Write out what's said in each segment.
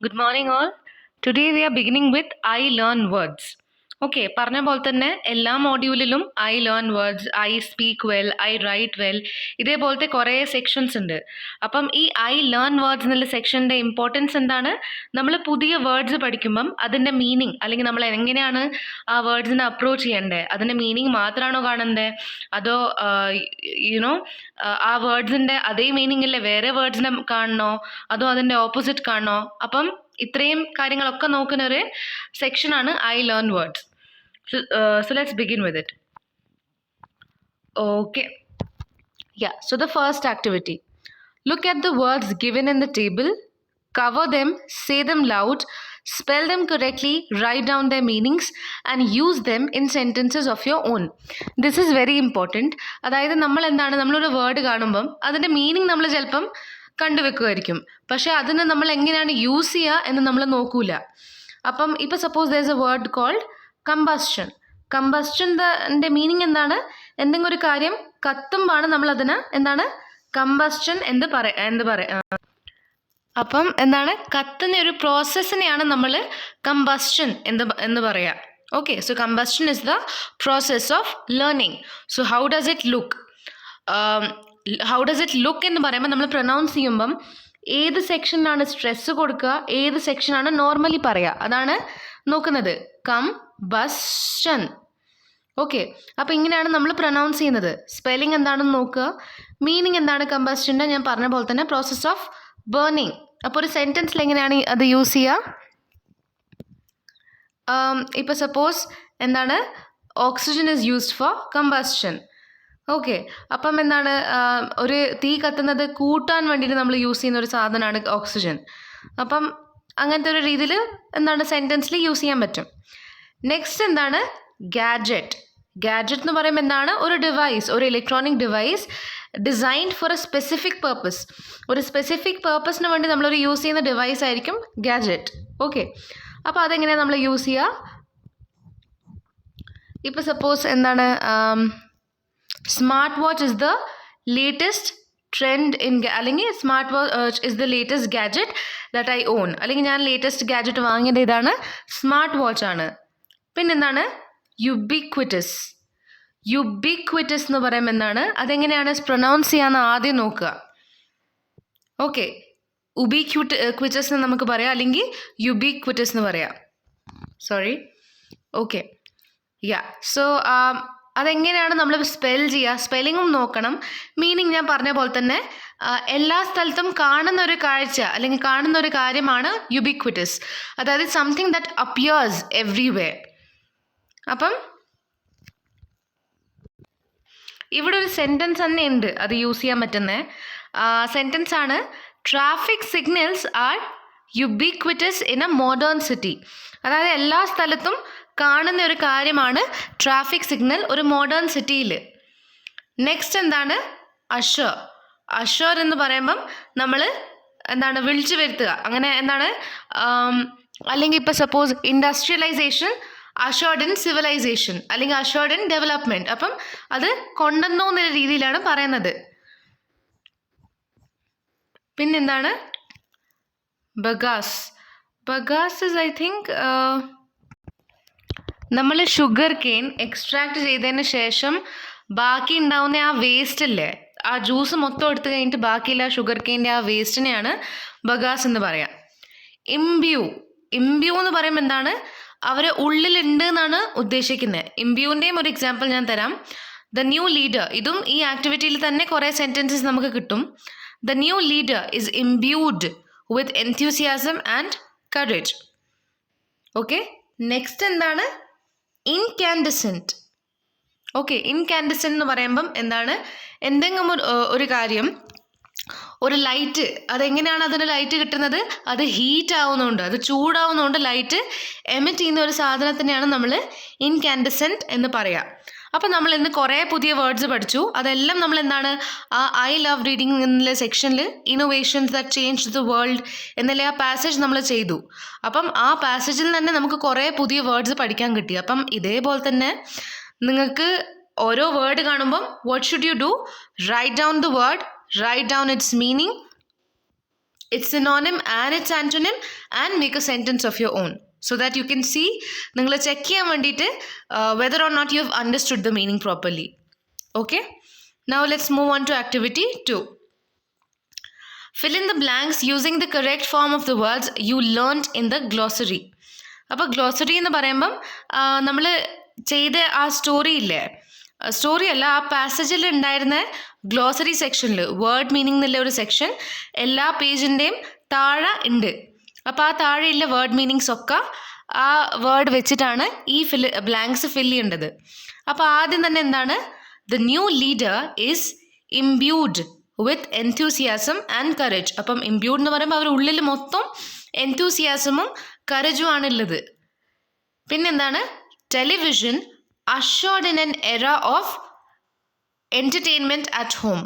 Good morning, all. Today we are beginning with I learn words. Okay, പറഞ്ഞ പോലെ തന്നെ എല്ലാ മോഡ്യൂളിലും I learn words, I speak well, I write well, ഇതേപോലത്തെ കുറേ സെക്ഷൻസ് ഉണ്ട്. അപ്പം ഈ ഐ ലേൺ വേർഡ്സ് എന്നുള്ള സെക്ഷൻ്റെ ഇമ്പോർട്ടൻസ് എന്താണ്? നമ്മൾ പുതിയ വേർഡ്സ് പഠിക്കുമ്പം അതിൻ്റെ മീനിങ്, അല്ലെങ്കിൽ നമ്മൾ എങ്ങനെയാണ് ആ വേർഡ്സിനെ അപ്രോച്ച് ചെയ്യേണ്ടത്, അതിൻ്റെ മീനിങ് മാത്രമാണോ കാണണ്ടേ, അതോ യുനോ ആ വേർഡ്സിൻ്റെ അതേ മീനിങ്ങിലെ വേറെ വേർഡ്സിനെ കാണണോ, അതോ അതിൻ്റെ ഓപ്പോസിറ്റ് കാണണോ? അപ്പം ഇത്രയും കാര്യങ്ങളൊക്കെ നോക്കുന്ന ഒരു സെക്ഷനാണ് I learn words. So let's begin with it. Okay. Yeah, so the first activity. Look at the words given in the table, cover them, say them loud, spell them correctly, write down their meanings and use them in sentences of your own. This is very important. അതായത് നമ്മളൊരു word കാണുമ്പം അതിൻ്റെ meaning നമ്മൾ ചിലപ്പം കണ്ടുവെക്കുമായിരിക്കും, പക്ഷേ അതിനെ നമ്മൾ എങ്ങനെയാണ് യൂസ് ചെയ്യുക എന്ന് നമ്മൾ നോക്കൂല. അപ്പം ഇപ്പോൾ suppose there is a word called combustion. കമ്പസ്റ്റൻ്റെ മീനിങ് എന്താണ്? എന്തെങ്കിലും ഒരു കാര്യം കത്തുമ്പോഴാണ് നമ്മളതിന് എന്താണ് കമ്പസ്റ്റൻ എന്ന് പറയാം. അപ്പം എന്താണ് കത്തുന്ന ഒരു പ്രോസസ്സിനെയാണ് നമ്മൾ കമ്പസ്റ്റൻ എന്ന് പറയാം. Okay, so combustion is the process of learning. So how does it look എന്ന് പറയുമ്പോൾ നമ്മൾ പ്രൊനൗൺസ് ചെയ്യുമ്പം ഏത് സെക്ഷനാണ് സ്ട്രെസ് കൊടുക്കുക, ഏത് സെക്ഷനാണ് നോർമലി പറയുക, അതാണ് നോക്കുന്നത്. കംബസ്റ്റൻ. ഓക്കെ, അപ്പോൾ ഇങ്ങനെയാണ് നമ്മൾ പ്രൊനൗൺസ് ചെയ്യുന്നത്. സ്പെല്ലിംഗ് എന്താണെന്ന് നോക്കുക, മീനിങ് എന്താണ് കമ്പസ്റ്റൻ്റെ, ഞാൻ പറഞ്ഞ പോലെ തന്നെ പ്രോസസ് ഓഫ് ബേണിംഗ്. അപ്പോൾ ഒരു സെൻറ്റൻസിൽ എങ്ങനെയാണ് അത് യൂസ് ചെയ്യുക? ഇപ്പോൾ സപ്പോസ് എന്താണ് oxygen is used for combustion. Okay, അപ്പം എന്താണ് ഒരു തീ കത്തുന്നത് കൂട്ടാൻ വേണ്ടിയിട്ട് നമ്മൾ യൂസ് ചെയ്യുന്ന ഒരു സാധനമാണ് ഓക്സിജൻ. അപ്പം അങ്ങനത്തെ ഒരു രീതിയിൽ എന്താണ് സെൻറ്റൻസിൽ യൂസ് ചെയ്യാൻ പറ്റും. നെക്സ്റ്റ് എന്താണ് ഗാഡ്ജറ്റ്. ഗാഡ്ജറ്റ് എന്ന് പറയുമ്പോൾ എന്താണ് ഒരു ഡിവൈസ്, ഒരു electronic device designed for A specific purpose. ഒരു സ്പെസിഫിക് പേർപ്പസിന് വേണ്ടി നമ്മളൊരു യൂസ് ചെയ്യുന്ന ഡിവൈസ് ആയിരിക്കും ഗാഡ്ജറ്റ്. ഓക്കെ, അപ്പോൾ അതെങ്ങനെയാണ് നമ്മൾ യൂസ് ചെയ്യുക? ഇപ്പോൾ സപ്പോസ് എന്താണ് smart watch is the latest trend in, അല്ലെങ്കിൽ smart watch is the latest gadget that I own, അല്ലെങ്കിൽ ഞാൻ ലേറ്റസ്റ്റ് ഗാഡ്ജറ്റ് വാങ്ങിയത് ഇതാണ് സ്മാർട്ട് വാച്ചാണ്. പിന്നെന്താണ് യുബിക്വിറ്റസ്. യുബിക്വിറ്റസ് എന്ന് പറയുമ്പോൾ എന്താണ്, അതെങ്ങനെയാണ് പ്രൊനൗൺസ് ചെയ്യാമെന്ന് ആദ്യം നോക്കുക. ഓക്കെ, ഉബിക്വിറ്റസ് എന്ന് നമുക്ക് പറയാം, അല്ലെങ്കിൽ യുബിക്വിറ്റസ് എന്ന് പറയാം. സോറി. ഓക്കെ, യാ. സോ അതെങ്ങനെയാണ് നമ്മൾ സ്പെൽ ചെയ്യുക, സ്പെല്ലിങ്ങും നോക്കണം, മീനിങ് ഞാൻ പറഞ്ഞ പോലെ തന്നെ എല്ലാ സ്ഥലത്തും കാണുന്ന ഒരു കാഴ്ച അല്ലെങ്കിൽ കാണുന്ന ഒരു കാര്യമാണ് യുബിക്വിറ്റസ്. അതായത് സംതിങ് ദാറ്റ് അപ്പിയേഴ്സ് എവ്രിവെയർ. അപ്പം ഇവിടെ ഒരു സെൻറ്റൻസ് തന്നെ ഉണ്ട് അത് യൂസ് ചെയ്യാൻ പറ്റുന്ന സെൻറ്റൻസ് ആണ്, traffic signals R ubiquitous in A modern city. അതായത് എല്ലാ സ്ഥലത്തും കാണുന്ന ഒരു കാര്യമാണ് ട്രാഫിക് സിഗ്നൽ ഒരു മോഡേൺ സിറ്റിയിൽ. നെക്സ്റ്റ് എന്താണ് അഷർ. അഷർ എന്ന് പറയുമ്പം നമ്മൾ എന്താണ് വിളിച്ചു വരുത്തുക, അങ്ങനെ എന്താണ് അല്ലെങ്കിൽ ഇപ്പോൾ സപ്പോസ് ഇൻഡസ്ട്രിയലൈസേഷൻ അഷേർഡ് ഇൻ സിവിലൈസേഷൻ, അല്ലെങ്കിൽ അഷേർഡ് ഇൻ ഡെവലപ്മെൻറ്റ്. അപ്പം അത് കൊണ്ടുവന്നു എന്നുള്ള രീതിയിലാണ് പറയുന്നത്. പിന്നെന്താണ് ബഗാസ്. ബഗാസ് ഇസ് ഐ തിങ്ക് നമ്മൾ ഷുഗർ കെയിൻ എക്സ്ട്രാക്ട് ചെയ്തതിന് ശേഷം ബാക്കി ഉണ്ടാവുന്ന ആ വേസ്റ്റ് അല്ലേ, ആ ജ്യൂസ് മൊത്തം എടുത്തു കഴിഞ്ഞിട്ട് ബാക്കിയില്ല ഷുഗർ കെയിൻ്റെ ആ വേസ്റ്റിനെയാണ് ബഗാസ് എന്ന് പറയാം. ഇംബ്യൂ. ഇംബ്യൂ എന്ന് പറയുമ്പോൾ എന്താണ്, അവർ ഉള്ളിലുണ്ട് എന്നാണ് ഉദ്ദേശിക്കുന്നത്. ഇംബ്യൂവിൻ്റെയും ഒരു എക്സാമ്പിൾ ഞാൻ തരാം. The new leader. ഇതും ഈ ആക്ടിവിറ്റിയിൽ തന്നെ കുറേ സെൻറ്റൻസസ് നമുക്ക് കിട്ടും. The new leader is imbued with enthusiasm and courage. Okay, next എന്താണ് ഇൻകാൻഡസെൻറ്റ്. ഓക്കെ, ഇൻകാൻഡസെൻറ്റ് എന്ന് പറയുമ്പം എന്താണ്, എന്തെങ്കിലും ഒരു കാര്യം, ഒരു ലൈറ്റ്, അതെങ്ങനെയാണ് അതിന് ലൈറ്റ് കിട്ടുന്നത്, അത് ഹീറ്റ് ആവുന്നതുകൊണ്ട്, അത് ചൂടാവുന്നതുകൊണ്ട് ലൈറ്റ് എമിറ്റ് ചെയ്യുന്ന ഒരു സാധനത്തിനെയാണ് നമ്മൾ ഇൻകാൻഡസെൻറ്റ് എന്ന് പറയുക. അപ്പോൾ നമ്മൾ ഇന്ന് കുറേ പുതിയ വേർഡ്സ് പഠിച്ചു. അതെല്ലാം നമ്മൾ എന്താണ് ആ ഐ ലവ് റീഡിങ് എന്നുള്ള സെക്ഷനിൽ innovations that change the world എന്നുള്ള ആ പാസേജ് നമ്മൾ ചെയ്തു. അപ്പം ആ പാസേജിൽ തന്നെ നമുക്ക് കുറേ പുതിയ വേർഡ്സ് പഠിക്കാൻ കിട്ടി. അപ്പം ഇതേപോലെ തന്നെ നിങ്ങൾക്ക് ഓരോ വേർഡ് കാണുമ്പം what should you do, write down the word, write down its meaning, its synonym and its antonym, and make a sentence of your own so that you can see നിങ്ങൾ check ചെയ്യാൻ വേണ്ടിയിട്ട് whether or not you have understood the meaning properly. Okay, now let's move on to activity 2. Fill in the blanks using the correct form of the words you learned in the glossary. അപ്പോൾ glossary എന്ന് പറയുമ്പം നമ്മൾ ചെയ്ത ആ story ഇല്ലേ, story അല്ല, ആ പാസേജിൽ ഉണ്ടായിരുന്ന ഗ്ലോസറി സെക്ഷനിൽ വേർഡ് മീനിങ് എന്നുള്ള ഒരു സെക്ഷൻ എല്ലാ പേജിൻ്റെയും താഴെ ഉണ്ട്. അപ്പോൾ ആ താഴെയുള്ള വേർഡ് മീനിങ്സ് ഒക്കെ ആ വേർഡ് വെച്ചിട്ടാണ് ഈ ബ്ലാങ്ക്സ് ഫിൽ ചെയ്യേണ്ടത്. അപ്പോൾ ആദ്യം തന്നെ എന്താണ്, the new leader is imbued with enthusiasm and courage. അപ്പം ഇംബ്യൂഡ് എന്ന് പറയുമ്പോൾ അവരുടെ ഉള്ളിൽ മൊത്തം എൻതൂസിയാസമും കറേജും ആണുള്ളത്. പിന്നെന്താണ്, television ushered in an era of entertainment at home.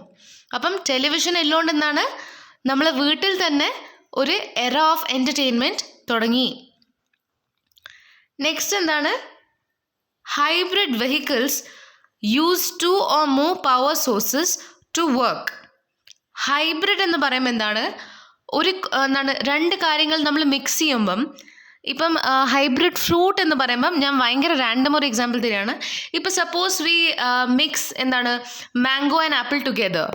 അപ്പം ടെലിവിഷൻ ഉള്ളതുകൊണ്ട് എന്താണ്, നമ്മൾ വീട്ടിൽ തന്നെ ഒരു എറ ഓഫ് എൻ്റർടൈൻമെൻറ്റ് തുടങ്ങി. നെക്സ്റ്റ് എന്താണ്, hybrid vehicles use 2 or more power sources to work. Hybrid എന്ന് പറയുമ്പോൾ എന്താണ്, എന്താണ് രണ്ട് കാര്യങ്ങൾ നമ്മൾ മിക്സ് ചെയ്യുമ്പം, ഇപ്പം ഹൈബ്രിഡ് ഫ്രൂട്ട് എന്ന് പറയുമ്പം ഞാൻ ഭയങ്കര റാൻഡം ഒരു എക്സാമ്പിൾ തരികയാണ്. ഇപ്പം സപ്പോസ് വി മിക്സ് എന്താണ് mango and apple together,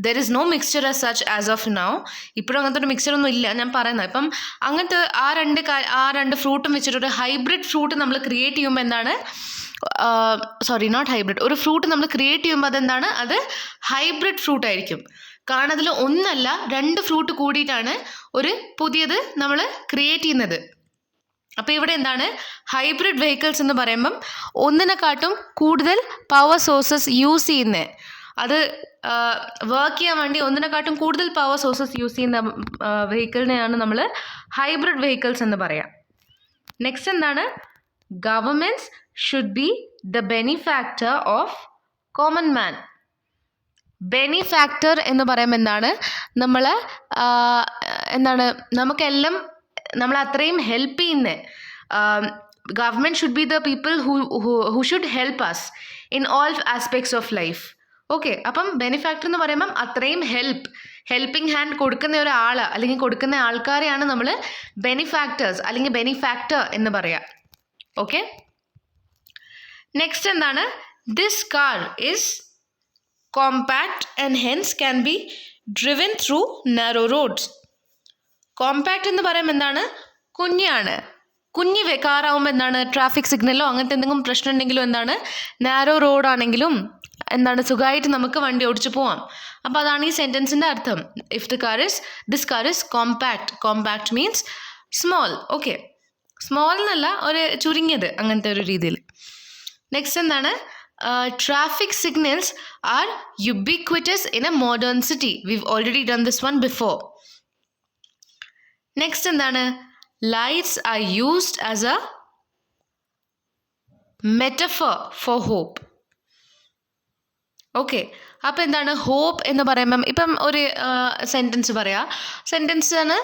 there is no mixture as such as of now. ഇപ്പോഴും അങ്ങനത്തെ ഒരു മിക്സ്ചറൊന്നും ഇല്ല ഞാൻ പറയുന്നത്. ഇപ്പം അങ്ങനത്തെ ആ രണ്ട് ഫ്രൂട്ടും വെച്ചിട്ട് ഒരു ഹൈബ്രിഡ് ഫ്രൂട്ട് നമ്മൾ ക്രിയേറ്റ് ചെയ്യുമ്പോൾ എന്താണ്, നോട്ട് ഹൈബ്രിഡ്, ഒരു ഫ്രൂട്ട് നമ്മൾ ക്രിയേറ്റ് ചെയ്യുമ്പോൾ അതെന്താണ്, അത് ഹൈബ്രിഡ് ഫ്രൂട്ട് ആയിരിക്കും. കാരണം അതിൽ ഒന്നല്ല 2 ഫ്രൂട്ട് കൂടിയിട്ടാണ് ഒരു പുതിയത് നമ്മൾ ക്രിയേറ്റ് ചെയ്യുന്നത്. അപ്പോൾ ഇവിടെ എന്താണ്, ഹൈബ്രിഡ് വെഹിക്കിൾസ് എന്ന് പറയുമ്പം ഒന്നിനെക്കാട്ടും കൂടുതൽ പവർ സോഴ്സസ് യൂസ് ചെയ്യുന്നത്, അത് വർക്ക് ചെയ്യാൻ വേണ്ടി ഒന്നിനെക്കാട്ടും കൂടുതൽ പവർ സോഴ്സസ് യൂസ് ചെയ്യുന്ന വെഹിക്കിളിനെയാണ് നമ്മൾ ഹൈബ്രിഡ് വെഹിക്കിൾസ് എന്ന് പറയാം. നെക്സ്റ്റ് എന്താണ്, governments should be the benefactor of common man. Benefactor എന്ന് പറയുമ്പോൾ എന്താണ്, നമ്മൾ എന്താണ് നമുക്കെല്ലാം നമ്മൾ അത്രയും ഹെൽപ്പ് ചെയ്യുന്ന, government should be the people who should help us in all aspects of life. Okay, അപ്പം ബെനിഫാക്ടർ എന്ന് പറയുമ്പം അത്രയും ഹെൽപ്പിംഗ് ഹാൻഡ് കൊടുക്കുന്ന ഒരാൾ അല്ലെങ്കിൽ കൊടുക്കുന്ന ആൾക്കാരെയാണ് നമ്മൾ ബെനിഫാക്ടേഴ്സ് അല്ലെങ്കിൽ ബെനിഫാക്ടർ എന്ന് പറയാം. ഓക്കെ, നെക്സ്റ്റ് എന്താണ്, this car is compact and hence can be driven through narrow roads. Compact എന്ന് പറയുമ്പോൾ എന്താണ്, കുഞ്ഞ് കാറാവുമ്പോൾ എന്താണ്, ട്രാഫിക് സിഗ്നലോ അങ്ങനത്തെ എന്തെങ്കിലും പ്രശ്നം ഉണ്ടെങ്കിലും എന്താണ്, നാരോ റോഡാണെങ്കിലും എന്താണ് സുഖമായിട്ട് നമുക്ക് വണ്ടി ഓടിച്ചു പോവാം. അപ്പോൾ അതാണ് ഈ സെൻറ്റൻസിൻ്റെ അർത്ഥം. If this car is compact means small. Okay, small എന്നല്ല, ഒരു ചുരുങ്ങിയത് അങ്ങനത്തെ ഒരു രീതിയിൽ. നെക്സ്റ്റ് എന്താണ്, traffic signals are ubiquitous in a modern city. We've already done this one before. Next എന്താണ്, lights are used as a metaphor for hope. Okay, അപ്പോൾ എന്താണ്, ഹോപ്പ് എന്ന് പറയുമ്പം ഇപ്പം ഒരു സെൻറ്റൻസ് പറയാം. സെൻറ്റൻസ് ആണ്,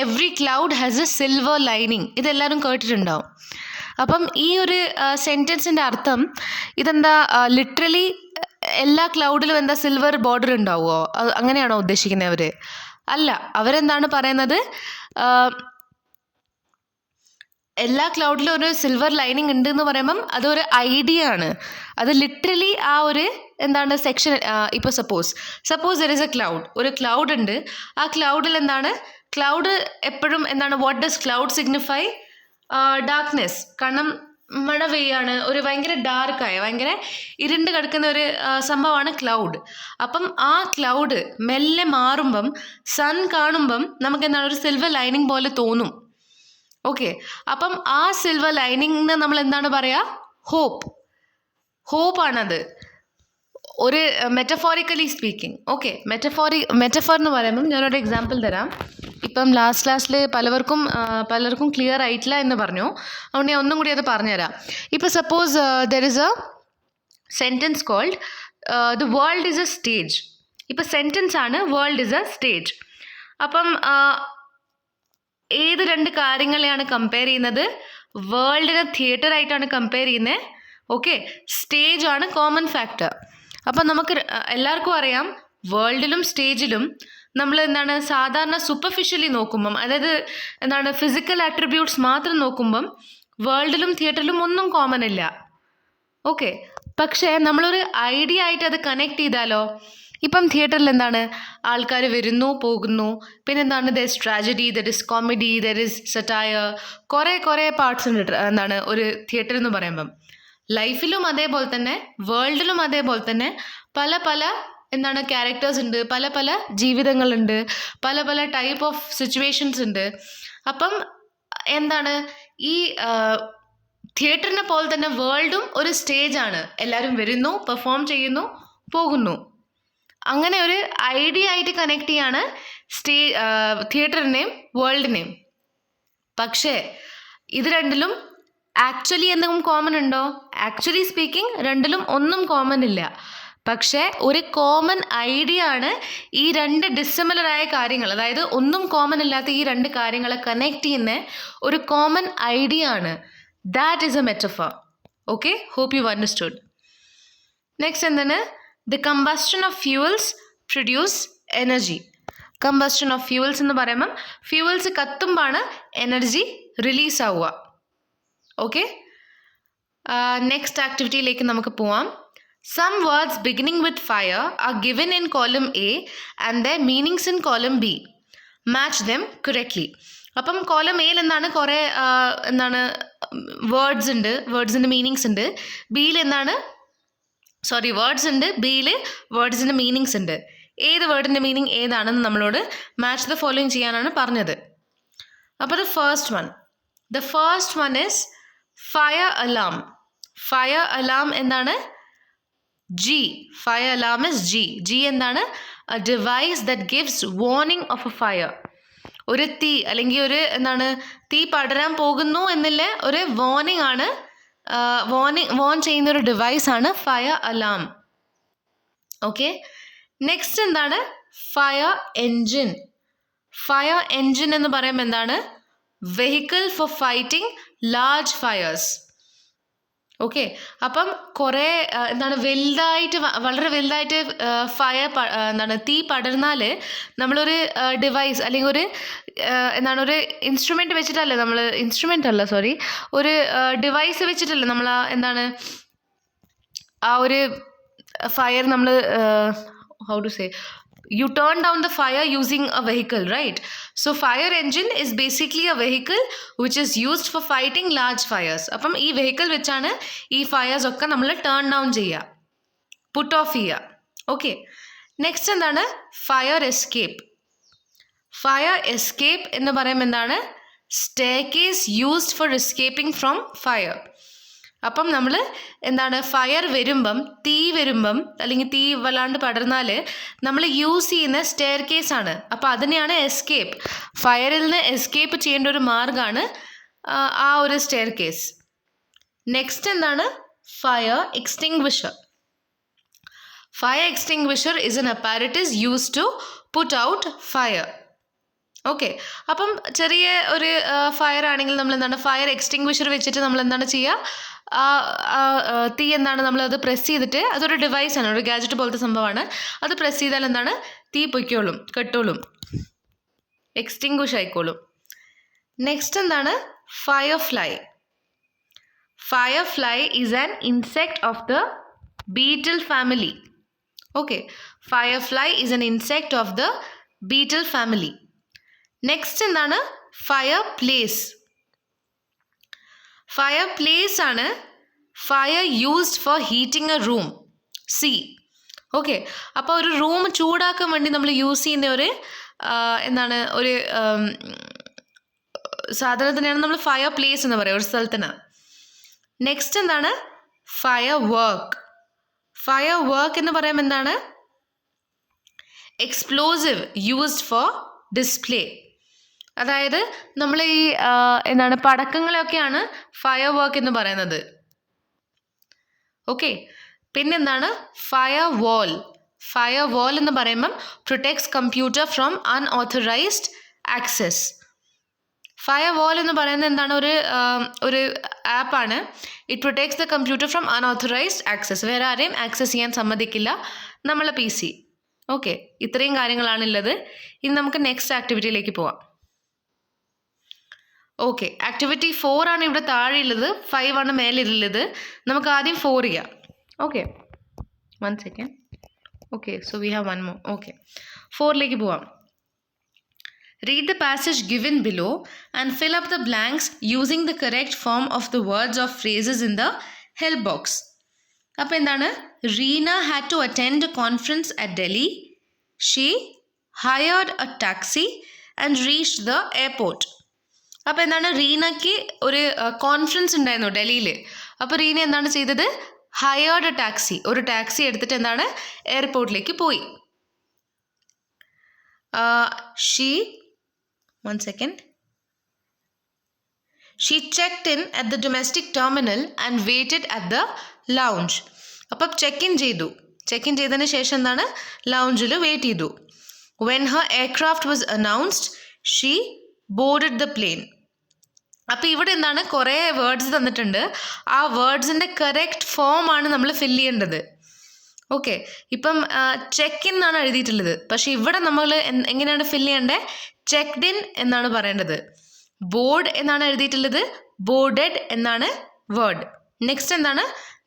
every cloud has A silver lining. ഇതെല്ലാവരും കേട്ടിട്ടുണ്ടാവും. അപ്പം ഈ ഒരു സെൻറ്റൻസിൻ്റെ അർത്ഥം ഇതെന്താ, ലിറ്ററലി എല്ലാ ക്ലൗഡിലും എന്താ സിൽവർ ബോർഡർ ഉണ്ടാവുമോ, അങ്ങനെയാണോ ഉദ്ദേശിക്കുന്നത് അവർ? അല്ല, അവരെന്താണ് പറയുന്നത്, എല്ലാ ക്ലൗഡിലും ഒരു സിൽവർ ലൈനിങ് ഉണ്ട് എന്ന് പറയുമ്പം അതൊരു ഐഡിയ ആണ്. അത് ലിറ്ററലി ആ ഒരു എന്താണ് സെക്ഷൻ, ഇപ്പോൾ suppose there is A cloud, ഒരു ക്ലൗഡ് ഉണ്ട്. ആ ക്ലൗഡിൽ എന്താണ്, ക്ലൗഡ് എപ്പോഴും എന്താണ്, what does cloud signify? Darkness. കാരണം മഴ പെയ്യാണ്, ഒരു ഭയങ്കര ഡാർക്കായ ഭയങ്കര ഇരുണ്ട് കിടക്കുന്ന ഒരു സംഭവമാണ് ക്ലൗഡ്. അപ്പം ആ ക്ലൗഡ് മെല്ലെ മാറുമ്പം സൺ കാണുമ്പം നമുക്ക് എന്താണ്, ഒരു സിൽവർ ലൈനിങ് പോലെ തോന്നും. ഓക്കെ, അപ്പം ആ സിൽവർ ലൈനിങ്ങിന് നമ്മൾ എന്താണ് പറയുക, ഹോപ്പാണത്. ഒരു മെറ്റഫോറിക്കലി സ്പീക്കിംഗ്. ഓക്കെ, മെറ്റഫോർ എന്ന് പറയുമ്പം ഞാനൊരു എക്സാമ്പിൾ തരാം. ഇപ്പം ലാസ്റ്റ് ക്ലാസ്സിൽ പലർക്കും ക്ലിയർ ആയിട്ടില്ല എന്ന് പറഞ്ഞു. അതുകൊണ്ട് ഞാൻ ഒന്നും കൂടി അത് പറഞ്ഞുതരാം. ഇപ്പോൾ suppose there is a sentence called the world is a stage. ഇപ്പോൾ സെൻറ്റൻസ് ആണ് വേൾഡ് ഇസ് എ സ്റ്റേജ്. അപ്പം ഏത് രണ്ട് കാര്യങ്ങളെയാണ് കമ്പയർ ചെയ്യുന്നത്? വേൾഡിനെ തിയേറ്റർ ആയിട്ടാണ് കമ്പയർ ചെയ്യുന്നത്. ഓക്കെ, സ്റ്റേജ് ആണ് കോമൺ ഫാക്ടർ. അപ്പം നമുക്ക് എല്ലാവർക്കും അറിയാം വേൾഡിലും സ്റ്റേജിലും നമ്മൾ എന്താണ് സാധാരണ സൂപ്പർഫിഷ്യലി നോക്കുമ്പം, അതായത് എന്താണ് ഫിസിക്കൽ ആട്രിബ്യൂട്ട്സ് മാത്രം നോക്കുമ്പം വേൾഡിലും തിയേറ്ററിലും ഒന്നും കോമൺ ഇല്ല. ഓക്കെ, പക്ഷേ നമ്മളൊരു ഐഡിയ ആയിട്ട് അത് കണക്ട് ചെയ്താലോ, ഇപ്പം തിയേറ്ററിൽ എന്താണ് ആൾക്കാർ വരുന്നു പോകുന്നു, പിന്നെ എന്താണ് there is tragedy, there is comedy, there is satire, കുറേ പാർട്സ് ഉണ്ട് എന്താണ് ഒരു തിയേറ്റർ എന്ന് പറയുമ്പം. ലൈഫിലും അതേപോലെ തന്നെ വേൾഡിലും അതേപോലെ തന്നെ പല എന്താണ് ക്യാരക്ടേഴ്സ് ഉണ്ട്, പല ജീവിതങ്ങളുണ്ട്, പല ടൈപ്പ് ഓഫ് സിറ്റുവേഷൻസ് ഉണ്ട്. അപ്പം എന്താണ് ഈ തിയേറ്ററിനെ പോലെ തന്നെ വേൾഡും ഒരു സ്റ്റേജാണ്. എല്ലാവരും വരുന്നു, പെർഫോം ചെയ്യുന്നു, പോകുന്നു. അങ്ങനെ ഒരു ഐഡിയ ആയിട്ട് കണക്ട് ചെയ്യാണ് തിയേറ്ററിനെയും വേൾഡിനെയും. പക്ഷേ ഇത് രണ്ടിലും ആക്ച്വലി എന്തെങ്കിലും കോമൺ ഉണ്ടോ? ആക്ച്വലി സ്പീക്കിംഗ് രണ്ടിലും ഒന്നും കോമൺ ഇല്ല. പക്ഷേ ഒരു കോമൺ ഐഡിയ ആണ് ഈ രണ്ട് ഡിസിമിലറായ കാര്യങ്ങൾ, അതായത് ഒന്നും കോമൺ ഇല്ലാത്ത ഈ രണ്ട് കാര്യങ്ങളെ കണക്ട് ചെയ്യുന്ന ഒരു കോമൺ ഐഡിയ ആണ്. That is a metaphor. Okay, hope you understood. Next എന്താണ്? The combustion of fuels produce energy. Combustion of fuels എന്ന് പറയുമ്പം ഫ്യൂവൽസ് കത്തുമ്പാണ് എനർജി റിലീസ് ആവുക. ഓക്കെ, നെക്സ്റ്റ് ആക്ടിവിറ്റിയിലേക്ക് നമുക്ക് പോവാം. Some words beginning with fire are given in column A and their meanings in column B. Match them correctly. അപ്പം column എയിൽ എന്താണ് കുറേ എന്താണ് വേർഡ്സ് ഉണ്ട്, വേർഡ്സിൻ്റെ മീനിങ്സ് ഉണ്ട്. ബിയിൽ എന്താണ് വേർഡ്സ് ഉണ്ട്, ബിയിൽ വേർഡ്സിൻ്റെ മീനിങ്സ് ഉണ്ട്. ഏത് വേർഡിൻ്റെ മീനിങ് ഏതാണെന്ന് നമ്മളോട് മാച്ച് ദ ഫോളോയിങ് ചെയ്യാനാണ് പറഞ്ഞത്. അപ്പോൾ the first one is fire alarm. Fire alarm എന്താണ്? G. Fire alarm is G. G എന്താണ്? A device that gives warning of a fire. ഒരു തീ അല്ലെങ്കിൽ ഒരു എന്താണ് തീ പടരാൻ പോകുന്നു എന്നുള്ള ഒരു വാർണിംഗ് ആണ്, വാൺ ചെയ്യുന്ന ഒരു ഡിവൈസ് ആണ് ഫയർ അലാം. ഓക്കെ, നെക്സ്റ്റ് എന്താണ്? Fire engine. ഫയർ എൻജിൻ എന്ന് പറയുമ്പോൾ എന്താണ്? Vehicle for fighting large fires. Okay, അപ്പം കുറേ എന്താണ് വളരെ വലുതായിട്ട് ഫയർ എന്താണ് തീ പടർന്നാൽ നമ്മളൊരു ഡിവൈസ് അല്ലെങ്കിൽ ഒരു ഒരു ഇൻസ്ട്രുമെൻ്റ് വെച്ചിട്ടല്ലേ ഒരു ഡിവൈസ് വെച്ചിട്ടല്ലേ നമ്മൾ ആ ഒരു ഫയർ നമ്മൾ how to say you turn down the fire using a vehicle, right? So fire engine is basically a vehicle which is used for fighting large fires. അപ്പം ഈ വെഹിക്കിൾ വെച്ചാണ് ഈ ഫയേഴ്സ് ഒക്കെ നമ്മൾ ടേൺ ഡൗൺ ചെയ്യുക, put off ചെയ്യുക. Okay, next എന്താണ്? Fire escape. Fire escape എന്ന് പറയുമ്പോൾ എന്താണ്? Staircase used for escaping from fire. അപ്പം നമ്മൾ ഫയർ വരുമ്പം, തീ വരുമ്പം അല്ലെങ്കിൽ തീ വല്ലാണ്ട് പടർന്നാൽ നമ്മൾ യൂസ് ചെയ്യുന്ന സ്റ്റെയർ കേസാണ്. അപ്പോൾ അതിനെയാണ് എസ്കേപ്പ്. ഫയറിൽ നിന്ന് എസ്കേപ്പ് ചെയ്യേണ്ട ഒരു മാർഗ്ഗമാണ് ആ ഒരു സ്റ്റെയർ കേസ്. നെക്സ്റ്റ് എന്താണ്? Fire extinguisher. Fire extinguisher is an apparatus used to put out fire. Okay, അപ്പം ചെറിയ ഒരു ഫയർ ആണെങ്കിൽ നമ്മൾ ഫയർ എക്സ്റ്റിങ്വിഷർ വെച്ചിട്ട് നമ്മൾ ചെയ്യുക, തീ നമ്മളത് പ്രസ് ചെയ്തിട്ട്, അതൊരു ഡിവൈസാണ്, ഒരു ഗാഡ്ജറ്റ് പോലത്തെ സംഭവമാണ്. അത് പ്രസ് ചെയ്താൽ തീ പൊയ്ക്കോളും, കെട്ടോളും, എക്സ്റ്റിങ്വിഷ് ആയിക്കോളും. നെക്സ്റ്റ് എന്താണ്? Firefly. Firefly is an insect of the beetle family. Okay, firefly is an insect of the beetle family. Next എന്താണ്? Fireplace. ഫയർ പ്ലേസ് ആണ് fire used for heating a room. Okay, അപ്പോൾ ഒരു room ചൂടാക്കാൻ വേണ്ടി നമ്മൾ use ചെയ്യുന്ന ഒരു ഒരു സാധനത്തിനാണ് നമ്മൾ ഫയർ പ്ലേസ് എന്ന് പറയുക, ഒരു സ്ഥലത്തിന്. നെക്സ്റ്റ് എന്താണ്? Fire work. ഫയർ വർക്ക് എന്ന് പറയുമ്പോൾ എന്താണ്? Explosive used for display. അതായത് നമ്മൾ ഈ പടക്കങ്ങളെയൊക്കെയാണ് ഫയർ വർക്ക് എന്ന് പറയുന്നത്. ഓക്കെ, പിന്നെന്താണ്? ഫയർ വാൾ. ഫയർ വാൾ എന്ന് പറയുമ്പം protects computer from unauthorised access. Firewall എന്ന് പറയുന്നത് എന്താണ്? ഒരു ആപ്പാണ്. It protects the computer from unauthorised access. വേറെ ആരെയും ആക്സസ് ചെയ്യാൻ സമ്മതിക്കില്ല നമ്മളെ PC. ഓക്കെ, ഇത്രയും കാര്യങ്ങളാണുള്ളത്. ഇനി നമുക്ക് നെക്സ്റ്റ് ആക്ടിവിറ്റിയിലേക്ക് പോവാം. ഓക്കെ, ആക്ടിവിറ്റി 4 ആണ് ഇവിടെ താഴെയുള്ളത്, 5 ആണ് മേലുള്ളത്. നമുക്ക് ആദ്യം 4 ചെയ്യാം. Okay, 1 second. Okay, so we have 1 more. Okay, 4ലേക്ക് പോവാം. Read the passage given below and fill up the blanks using the correct form of the words or phrases in the help box. അപ്പോൾ എന്താണ്? Reena had to attend a conference at Delhi. She hired a taxi and reached the airport. അപ്പോൾ എന്താണ്? റീനയ്ക്ക് ഒരു conference ഉണ്ടായിരുന്നു ഡൽഹിയിൽ. അപ്പോൾ റീന എന്താണ് ചെയ്തത്? ഹയേർഡ് എ ടാക്സി, ഒരു ടാക്സി എടുത്തിട്ട് എന്താണ് എയർപോർട്ടിലേക്ക് പോയി. She checked in at the domestic terminal and waited at the lounge. അപ്പം ചെക്ക് ഇൻ ചെയ്തതിന് ശേഷം എന്താണ്? ലൗഞ്ചിൽ വെയിറ്റ് ചെയ്തു. When her aircraft was announced, she boarded the plane. അപ്പോൾ ഇവിടെ എന്താണ്? കുറേ വേർഡ്സ് തന്നിട്ടുണ്ട്. ആ വേർഡ്സിൻ്റെ കറക്റ്റ് ഫോമാണ് നമ്മൾ ഫില്ല് ചെയ്യേണ്ടത്. ഓക്കെ, ഇപ്പം ചെക്ക് ഇൻ എന്നാണ് എഴുതിയിട്ടുള്ളത്, പക്ഷേ ഇവിടെ നമ്മൾ എങ്ങനെയാണ് ഫില്ല് ചെയ്യേണ്ടത്? ചെക്ക്ഡ് ഇൻ എന്നാണ് പറയേണ്ടത്. ബോർഡ് എന്നാണ് എഴുതിയിട്ടുള്ളത്, ബോർഡഡ് എന്നാണ് വേർഡ്. നെക്സ്റ്റ് എന്താണ്?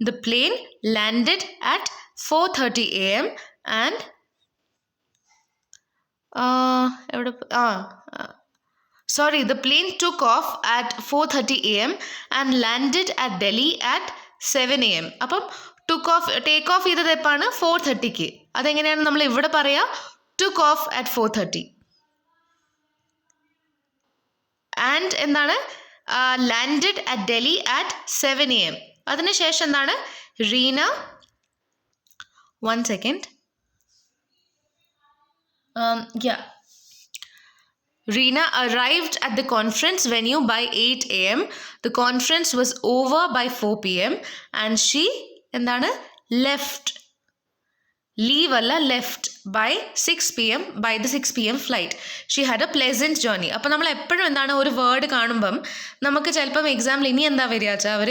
The plain landed at 4:30 AM and the plane took off at 4:30 AM and landed at Delhi at 7 AM. അപ്പം ടേക്ക് ഓഫ് ചെയ്തത് എപ്പോഴാണ്? 4:30. അതെങ്ങനെയാണ് നമ്മൾ ഇവിടെ പറയുക? took off at 4:30. ആൻഡ് എന്താണ്? Landed at Delhi at 7 AM. അതിനുശേഷം എന്താണ്? Reena 1 second. Reena arrived at the conference venue by 8 AM. The conference was over by 4 PM and she എന്താണ്? left. Leave അല്ല, left by 6 PM by the 6 PM flight. She had a pleasant journey. അപ്പോൾ നമ്മൾ എപ്പോഴും എന്താണ്? ഒരു word കാണുമ്പം നമുക്ക് ചിലപ്പം എക്സാമിൽ ഇനി എന്താ വരിക വെച്ചാൽ അവർ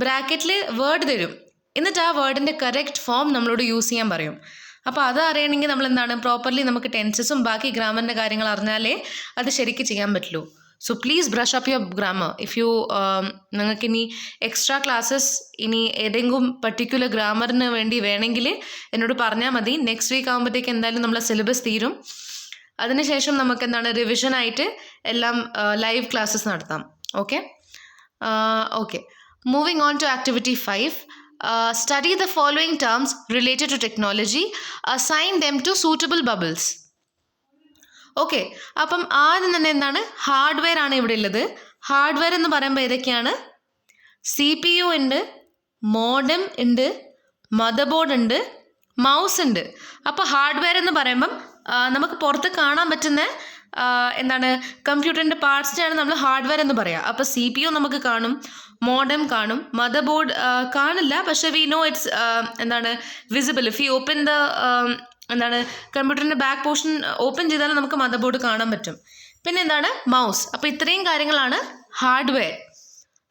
ബ്രാക്കറ്റിൽ വേർഡ് തരും, എന്നിട്ട് ആ വേർഡിൻ്റെ കറക്റ്റ് ഫോം നമ്മളോട് യൂസ് ചെയ്യാൻ പറയും. അപ്പോൾ അത് അറിയണമെങ്കിൽ നമ്മൾ എന്താണ്? പ്രോപ്പർലി നമുക്ക് ടെൻസസും ബാക്കി ഗ്രാമറിൻ്റെ കാര്യങ്ങൾ അറിഞ്ഞാലേ അത് ശരിക്കും ചെയ്യാൻ പറ്റുള്ളൂ. So please brush up your grammar. If you നിങ്ങൾക്ക് ഇനി എക്സ്ട്രാ ക്ലാസ്സസ് ഇനി ഏതെങ്കിലും പർട്ടിക്കുലർ ഗ്രാമറിന് വേണ്ടി വേണമെങ്കിൽ എന്നോട് പറഞ്ഞാൽ മതി. നെക്സ്റ്റ് വീക്ക് ആകുമ്പോഴത്തേക്ക് എന്തായാലും നമ്മളെ സിലബസ് തീരും. അതിനുശേഷം നമുക്ക് എന്താണ്? റിവിഷനായിട്ട് എല്ലാം ലൈവ് ക്ലാസ്സസ് നടത്താം. Okay, moving on to activity 5. Study the following terms related to technology. Assign them to suitable bubbles. Okay, അപ്പം ആദ്യം തന്നെ എന്താണ്? ഹാർഡ്വെയർ ആണ് ഇവിടെ ഉള്ളത്. ഹാർഡ്വെയർ എന്ന് പറയുമ്പോൾ ഏതൊക്കെയാണ്? CPU ഉണ്ട്, മോഡം ഉണ്ട്, മദർ ബോർഡ് ഉണ്ട്, മൗസ് ഉണ്ട്. അപ്പോൾ ഹാർഡ്വെയർ എന്ന് പറയുമ്പം നമുക്ക് പുറത്ത് കാണാൻ പറ്റുന്ന എന്താണ്? കമ്പ്യൂട്ടറിൻ്റെ പാർട്സിനെയാണ് നമ്മൾ ഹാർഡ്വെയർ എന്ന് പറയുക. അപ്പോൾ CPU നമുക്ക് കാണും, മോഡം കാണും, മദർ ബോർഡ് കാണില്ല, പക്ഷേ വി നോ ഇറ്റ്സ് എന്താണ്? Visible. If you open the എന്താണ്? കമ്പ്യൂട്ടറിൻ്റെ ബാക്ക് പോർഷൻ ഓപ്പൺ ചെയ്താൽ നമുക്ക് മദർ ബോർഡ് കാണാൻ പറ്റും. പിന്നെ എന്താണ്? മൗസ്. അപ്പോൾ ഇത്രയും കാര്യങ്ങളാണ് ഹാർഡ്വെയർ.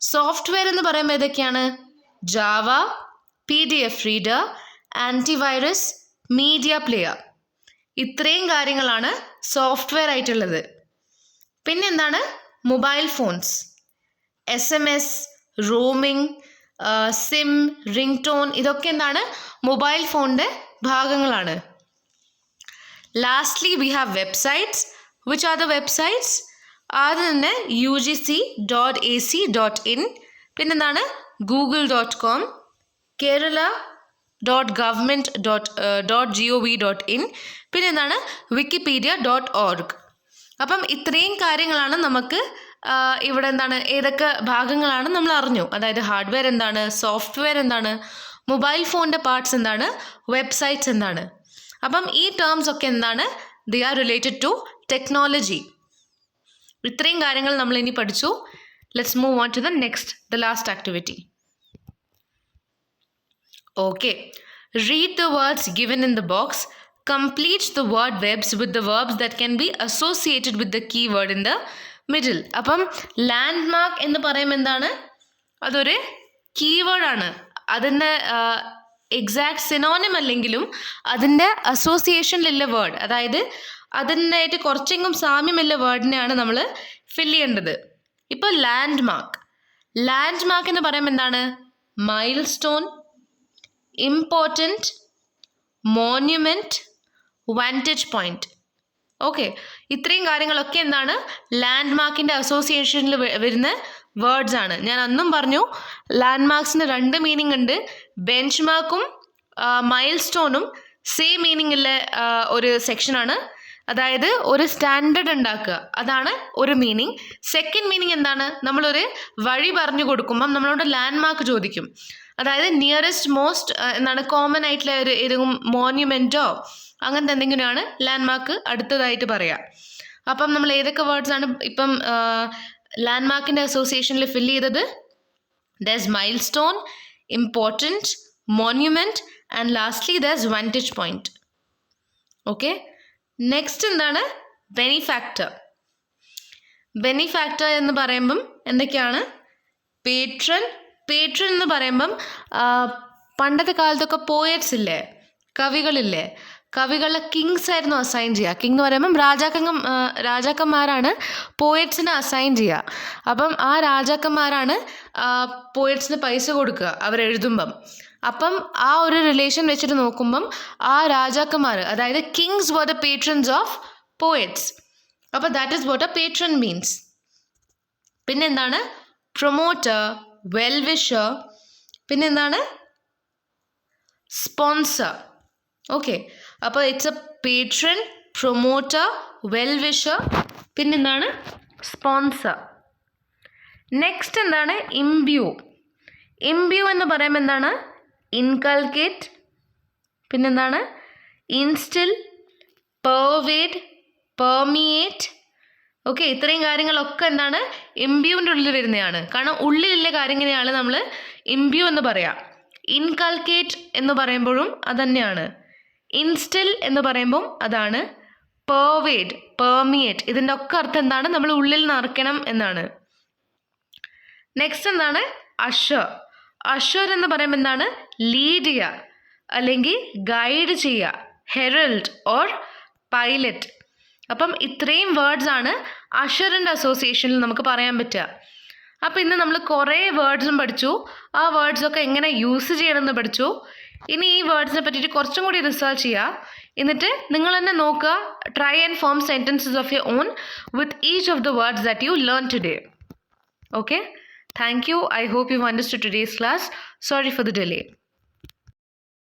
സോഫ്റ്റ്വെയർ എന്ന് പറയുമ്പോൾ ഏതൊക്കെയാണ്? Java, PDF reader, antivirus, media player. ഇത്രയും കാര്യങ്ങളാണ് സോഫ്റ്റ്വെയർ ആയിട്ടുള്ളത്. പിന്നെന്താണ്? Mobile phones, SMS, roaming, SIM, ring tone, ഇതൊക്കെ എന്താണ്? മൊബൈൽ ഫോണിൻ്റെ ഭാഗങ്ങളാണ്. Lastly we have websites. Which are the websites? ആദ്യം തന്നെ UGC.ac.in, പിന്നെന്താണ്? google.com, kerala.government.gov.in, പിന്നെന്താണ്? wikipedia.org. അപ്പം ഇത്രയും കാര്യങ്ങളാണ് നമുക്ക് ഇവിടെ എന്താണ്? ഏതൊക്കെ ഭാഗങ്ങളാണ് നമ്മൾ അറിഞ്ഞു. അതായത് ഹാർഡ്വെയർ എന്താണ്, സോഫ്റ്റ്വെയർ എന്താണ്, മൊബൈൽ ഫോണിൻ്റെ പാർട്സ് എന്താണ്, വെബ്സൈറ്റ്സ് എന്താണ്. അപ്പം ഈ ടേംസ് ഒക്കെ എന്താണ്? They are related to technology. ഇത്രയും കാര്യങ്ങൾ നമ്മൾ ഇനി പഠിച്ചു. Let's move on to the last activity. Okay, read the words given in the box. Complete the word webs with the verbs that can be associated with the keyword in the middle. അപ്പം landmark എന്ന് പറയുമ്പോൾ എന്താണ്? അതൊരു കീവേഡാണ്. അതിൻ്റെ exact synonym അല്ലെങ്കിലും അതിൻ്റെ അസോസിയേഷനിലുള്ള word, അതായത് അതിനായിട്ട് കുറച്ചെങ്കിലും സാമ്യമുള്ള വേർഡിനെയാണ് നമ്മൾ ഫില്ല് ചെയ്യേണ്ടത്. ഇപ്പോൾ ലാൻഡ് മാർക്ക് എന്ന് പറയുമ്പോൾ എന്താണ്? Mile stone, important, മോണ്യുമെൻറ്റ്, vantage point. Okay, ഇത്രയും കാര്യങ്ങളൊക്കെ എന്താണ്? ലാൻഡ് മാർക്കിൻ്റെ അസോസിയേഷനിൽ വരുന്ന വേർഡ്സ് ആണ്. ഞാൻ അന്നും പറഞ്ഞു ലാൻഡ് മാർക്സിന് 2 മീനിങ് ഉണ്ട്. ബെഞ്ച് മാർക്കും മൈൽ സ്റ്റോണും സെയിം മീനിങ് ഉള്ള ഒരു സെക്ഷനാണ്. അതായത് ഒരു സ്റ്റാൻഡേർഡ് ഉണ്ടാക്കുക, അതാണ് ഒരു മീനിങ്. സെക്കൻഡ് മീനിങ് എന്താണ്? നമ്മളൊരു വഴി പറഞ്ഞു കൊടുക്കുമ്പം നമ്മളോട് ലാൻഡ് മാർക്ക് ചോദിക്കും. അതായത് നിയറസ്റ്റ് മോസ്റ്റ് എന്താണ് കോമൺ ആയിട്ടുള്ള ഒരു ഏതെങ്കിലും മോണ്യുമെൻറ്റോ അങ്ങനത്തെ എന്തെങ്കിലുമാണ് ലാൻഡ് മാർക്ക് അടുത്തതായിട്ട് പറയാം. അപ്പം നമ്മൾ ഏതൊക്കെ വേർഡ്സ് ആണ് ഇപ്പം ലാൻഡ് മാർക്കിൻ്റെ അസോസിയേഷനിൽ ഫില്ല് ചെയ്തത്? there's milestone, important, monument and lastly there's vantage point. okay, next എന്താണ്? ബെനിഫാക്ടർ എന്ന് പറയുമ്പം എന്തൊക്കെയാണ്? പേട്രൺ എന്ന് പറയുമ്പം പണ്ടത്തെ കാലത്തൊക്കെ പോയറ്റ്സ് ഇല്ലേ, കവികളില്ലേ, കവികളെ കിങ്സ് ആയിരുന്നു അസൈൻ ചെയ്യുക. കിങ് എന്ന് പറയുമ്പം രാജാക്കന്മാരാണ് പോയറ്റ്സിനെ അസൈൻ ചെയ്യുക. അപ്പം ആ രാജാക്കന്മാരാണ് പോയറ്റ്സിന് പൈസ കൊടുക്കുക അവരെഴുതുമ്പം. അപ്പം ആ ഒരു റിലേഷൻ വെച്ചിട്ട് നോക്കുമ്പം ആ രാജാക്കന്മാർ, അതായത് kings were the patrons of poets. അപ്പോൾ that is what a patron means. പിന്നെന്താണ്? പ്രൊമോട്ടർ, വെൽവിഷർ, പിന്നെന്താണ്? സ്പോൺസർ. ഓക്കെ, അപ്പോൾ it's a patron, promoter, well wisher, പിന്നെന്താണ്? സ്പോൺസർ. നെക്സ്റ്റ് എന്താണ്? ഇംബ്യൂ എന്ന് പറയുമ്പോൾ എന്താണ്? ഇൻകൾക്കേറ്റ്, പിന്നെന്താണ്? ഇൻസ്റ്റിൽ, പെർവേഡ്, പെർമിയേറ്റ്. ഓക്കെ, ഇത്രയും കാര്യങ്ങളൊക്കെ എന്താണ്? ഇംബ്യൂവിൻ്റെ ഉള്ളിൽ വരുന്നതാണ്. കാരണം ഉള്ളിലുള്ള കാര്യങ്ങളെയാണ് നമ്മൾ ഇംബ്യൂ എന്ന് പറയാം. ഇൻകൾക്കേറ്റ് എന്ന് പറയുമ്പോഴും അതുതന്നെയാണ്. ഇൻസ്റ്റിൽ എന്ന് പറയുമ്പം അതാണ്. പെർവേഡ്, പെർമിയേറ്റ്, ഇതിൻ്റെ ഒക്കെ അർത്ഥം എന്താണ്? നമ്മൾ ഉള്ളിൽ നിറയ്ക്കണം എന്നാണ്. നെക്സ്റ്റ് എന്താണ്? അഷർ എന്ന് പറയുമ്പോൾ എന്താണ്? ലീഡ് ചെയ്യുക അല്ലെങ്കിൽ ഗൈഡ് ചെയ്യുക, ഹെറൽഡ് ഓർ പൈലറ്റ്. അപ്പം ഇത്രയും വേർഡ്സ് ആണ് അഷറിൻ്റെ അസോസിയേഷനിൽ നമുക്ക് പറയാൻ പറ്റുക. അപ്പോൾ ഇന്ന് നമ്മൾ കുറേ വേർഡ്സും പഠിച്ചു. ആ വേർഡ്സൊക്കെ എങ്ങനെ യൂസ് ചെയ്യണമെന്ന് പഠിച്ചു. ഇനി ഈ വേർഡ്സിനെ പറ്റിയിട്ട് കുറച്ചും കൂടി റിസർച്ച് ചെയ്യുക. എന്നിട്ട് നിങ്ങൾ തന്നെ നോക്കുക, try and form sentences of your on with each of the words that you learn today. Okay, thank you. I hope you've understood today's class. Sorry for the delay.